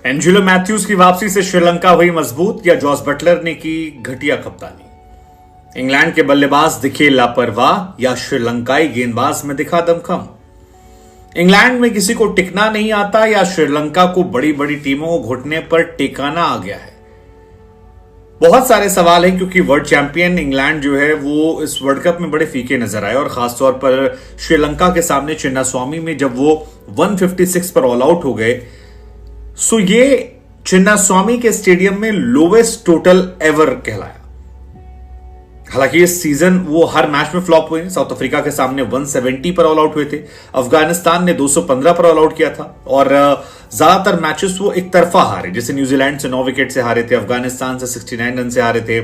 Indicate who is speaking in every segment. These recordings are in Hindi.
Speaker 1: एंजेलो मैथ्यूज की वापसी से श्रीलंका हुई मजबूत या जॉस बटलर ने की घटिया कप्तानी। इंग्लैंड के बल्लेबाज दिखे लापरवाह या श्रीलंकाई गेंदबाज में दिखा दमखम। इंग्लैंड में किसी को टिकना नहीं आता या श्रीलंका को बड़ी बड़ी टीमों को घुटने पर टेकाना आ गया है। बहुत सारे सवाल हैं क्योंकि वर्ल्ड चैंपियन इंग्लैंड जो है वो इस वर्ल्ड कप में बड़े फीके नजर आए और खासतौर पर श्रीलंका के सामने चिन्नास्वामी में जब वो 156 पर ऑल आउट हो गए। सो ये चिन्नास्वामी के स्टेडियम में लोवेस्ट टोटल एवर कहलाया। हालांकि इस सीजन वो हर मैच में फ्लॉप हुए। साउथ अफ्रीका के सामने 170 पर ऑल आउट हुए थे, अफगानिस्तान ने 215 पर ऑल आउट किया था और ज्यादातर मैचेस वो एक तरफा हारे, जैसे न्यूजीलैंड से 9 विकेट से हारे थे, अफगानिस्तान से 69 रन से हारे थे,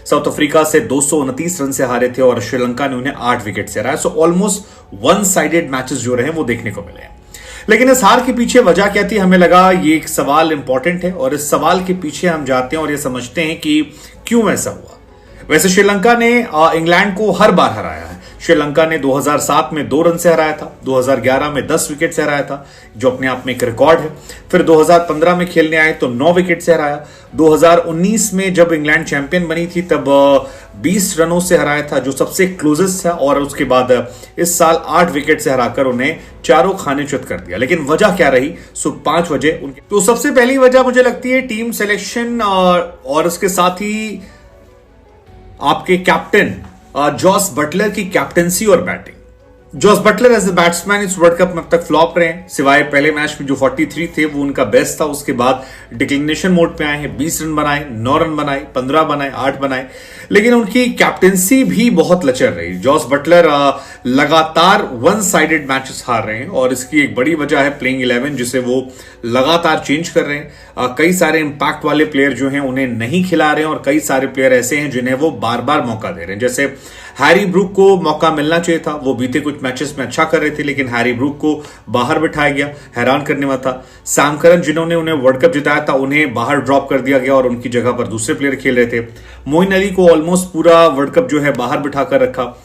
Speaker 1: साउथ अफ्रीका से 229 रन से हारे थे और श्रीलंका ने उन्हें 8 विकेट से हराया। So almost one sided matches जो रहे वो देखने को मिले। लेकिन इस हार के पीछे वजह क्या थी, हमें लगा ये एक सवाल इंपॉर्टेंट है और इस सवाल के पीछे हम जाते हैं और ये समझते हैं कि क्यों ऐसा हुआ। वैसे श्रीलंका ने इंग्लैंड को हर बार हराया है। श्रीलंका ने 2007 में 2 रन से हराया था, 2011 में 10 विकेट से हराया था जो अपने आप में एक रिकॉर्ड है। फिर 2015 में खेलने आए तो 9 विकेट से हराया। 2019 में जब इंग्लैंड चैंपियन बनी थी तब 20 रनों से हराया था जो सबसे क्लोजेस्ट था और उसके बाद इस साल 8 विकेट से हराकर उन्हें चारों खाने च्युत कर दिया। लेकिन वजह क्या रही? 5 वजह उनकी। तो सबसे पहली वजह मुझे लगती है टीम सिलेक्शन और उसके साथ ही आपके कैप्टन जॉस बटलर की कैप्टनसी और batting. Jos Buttler as a batsman इस वर्ल्ड कप में अब तक फ्लॉप रहे हैं, सिवाय पहले मैच में जो 43 थे वो उनका बेस्ट था। उसके बाद डिक्लिनेशन मोड पे आए हैं, 20 रन बनाए, 9 रन बनाए, 15 बनाए, 8 बनाए, लेकिन उनकी कैप्टनसी भी बहुत लचर रही। जॉस बटलर लगातार वन साइडेड मैचेस हार रहे हैं और इसकी एक बड़ी वजह है प्लेइंग 11 जिसे वो लगातार चेंज कर रहे हैं। कई सारे इंपैक्ट वाले प्लेयर जो हैं उन्हें नहीं खिला रहे हैं और कई सारे प्लेयर ऐसे हैं जिन्हें वो बार बार मौका दे रहे हैं। जैसे हैरी ब्रूक को मौका मिलना चाहिए था, वो बीते कुछ मैचेस में अच्छा कर रहे थे लेकिन हैरी ब्रूक को बाहर बिठाया गया, हैरान करने वाला था। सैम करन जिन्होंने उन्हें वर्ल्ड कप जिताया था उन्हें बाहर ड्रॉप कर दिया गया और उनकी जगह पर दूसरे प्लेयर खेल रहे थे। मोइन अली को ऑलमोस्ट पूरा वर्ल्ड कप जो है बाहर बिठाकर रखा।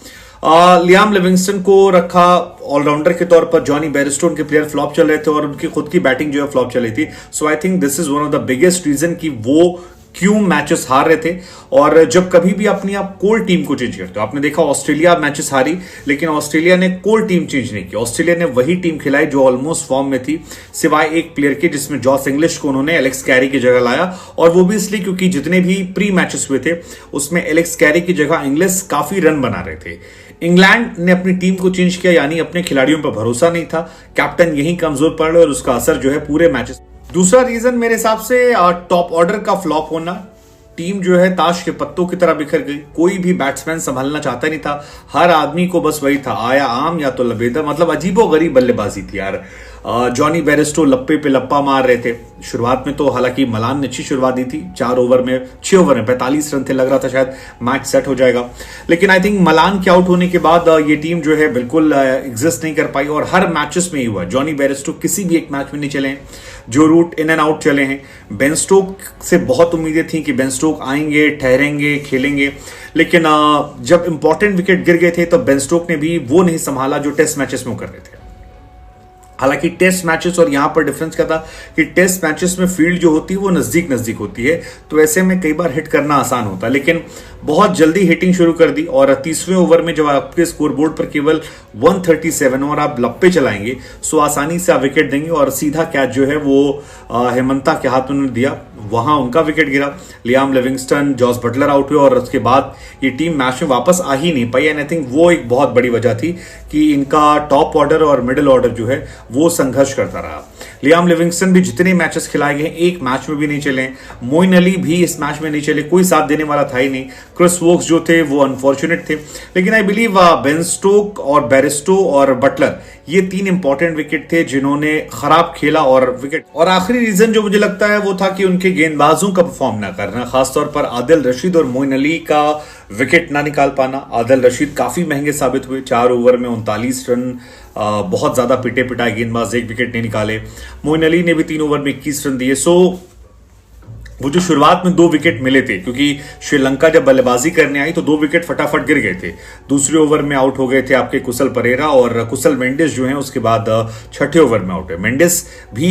Speaker 1: लियाम लिविंगस्टन को रखा ऑलराउंडर के तौर पर। जॉनी बेयरस्टो के प्लेयर फ्लॉप चल रहे थे और उनकी खुद की बैटिंग जो है फ्लॉप चल रही थी। So I think this is one of the biggest reason कि वो क्यों मैचेस हार रहे थे। और जब कभी भी अपनी आप कोर टीम को चेंज करते हो, आपने देखा ऑस्ट्रेलिया मैचेस हारी लेकिन ऑस्ट्रेलिया ने कोर टीम चेंज नहीं की। ऑस्ट्रेलिया ने वही टीम खिलाई जो ऑलमोस्ट फॉर्म में थी, सिवाय एक प्लेयर के जिसमें जॉस इंग्लिश को उन्होंने एलेक्स कैरी की जगह लाया और वो भी इसलिए क्योंकि जितने भी प्री मैचेस हुए थे उसमें एलेक्स कैरी की जगह इंग्लिश काफी रन बना रहे थे। इंग्लैंड ने अपनी टीम को चेंज किया यानी अपने खिलाड़ियों पर भरोसा नहीं था। कैप्टन यही कमजोर पड़ रहे और उसका असर जो है पूरे मैचेस। दूसरा रीजन मेरे हिसाब से टॉप ऑर्डर का फ्लॉप होना। टीम जो है ताश के पत्तों की तरह बिखर गई, कोई भी बैट्समैन संभालना चाहता नहीं था। हर आदमी को बस वही था, आया आम या तो लबेदा, मतलब अजीबोगरीब बल्लेबाजी थी यार। जॉनी बेयरस्टो लप्पे पे लप्पा मार रहे थे शुरुआत में तो, हालांकि मलान ने अच्छी शुरुआत दी थी। 6 ओवर में 45 रन थे, लग रहा था शायद मैच सेट हो जाएगा। लेकिन आई थिंक मलान के आउट होने के बाद ये टीम जो है बिल्कुल एग्जिस्ट नहीं कर पाई और हर मैचेस में ही हुआ। जॉनी बेयरस्टो किसी भी एक मैच में नहीं चले हैं, जो रूट इन एंड आउट चले हैं। बेन स्टोक से बहुत उम्मीदें थी कि बेन स्टोक आएंगे, ठहरेंगे, खेलेंगे, लेकिन जब इंपॉर्टेंट विकेट गिर गए थे तो बेन स्टोक ने भी वो नहीं संभाला जो टेस्ट मैचेस में कर रहे थे। हालांकि टेस्ट मैचेस और यहां पर डिफरेंस क्या था कि टेस्ट मैचेस में फील्ड जो होती है वो नजदीक नजदीक होती है तो ऐसे में कई बार हिट करना आसान होता है, लेकिन बहुत जल्दी हिटिंग शुरू कर दी और 30वें ओवर में जब आपके स्कोरबोर्ड पर केवल 137 और आप लप्पे चलाएंगे सो आसानी से आप विकेट देंगे और सीधा कैच जो है वो हेमंता के हाथ में दिया, वहां उनका विकेट गिरा। Liam Livingstone, Jos Buttler out हुए और उसके बाद ये टीम मैच में वापस आ ही नहीं पाई। एंड आई थिंक वो एक बहुत बड़ी वजह थी कि इनका टॉप ऑर्डर और मिडिल ऑर्डर जो है वो संघर्ष करता रहा। लियाम लिविंगस्टन भी जितने मैचेस खिलाए गए एक मैच में भी नहीं चले। मोइन अली भी इस मैच में नहीं चले, कोई साथ देने वाला था ही नहीं। क्रिस वोक्स जो थे वो अनफॉर्चुनेट थे, लेकिन आई बिलीव बेन स्टोक और बेयरस्टो और बटलर ये 3 इंपॉर्टेंट विकेट थे जिन्होंने खराब खेला और विकेट। और आखिरी रीजन जो मुझे लगता है वो था कि उनके गेंदबाजों का परफॉर्म ना करना, खासतौर पर आदिल रशीद और मोइन अली का विकेट ना निकाल पाना। आदिल रशीद काफी महंगे साबित हुए, 4 ओवर में 39 रन, बहुत ज्यादा पिटे पिटाए गेंदबाज, 1 विकेट नहीं निकाले। मोइन अली ने भी 3 ओवर में 21 रन दिए। सो वो जो शुरुआत में 2 विकेट मिले थे क्योंकि श्रीलंका जब बल्लेबाजी करने आई तो 2 विकेट फटाफट गिर गए थे। दूसरे ओवर में आउट हो गए थे आपके कुशल परेरा और कुशल मेंडिस जो हैं, उसके बाद 6ठे ओवर में आउट है। मेंडिस भी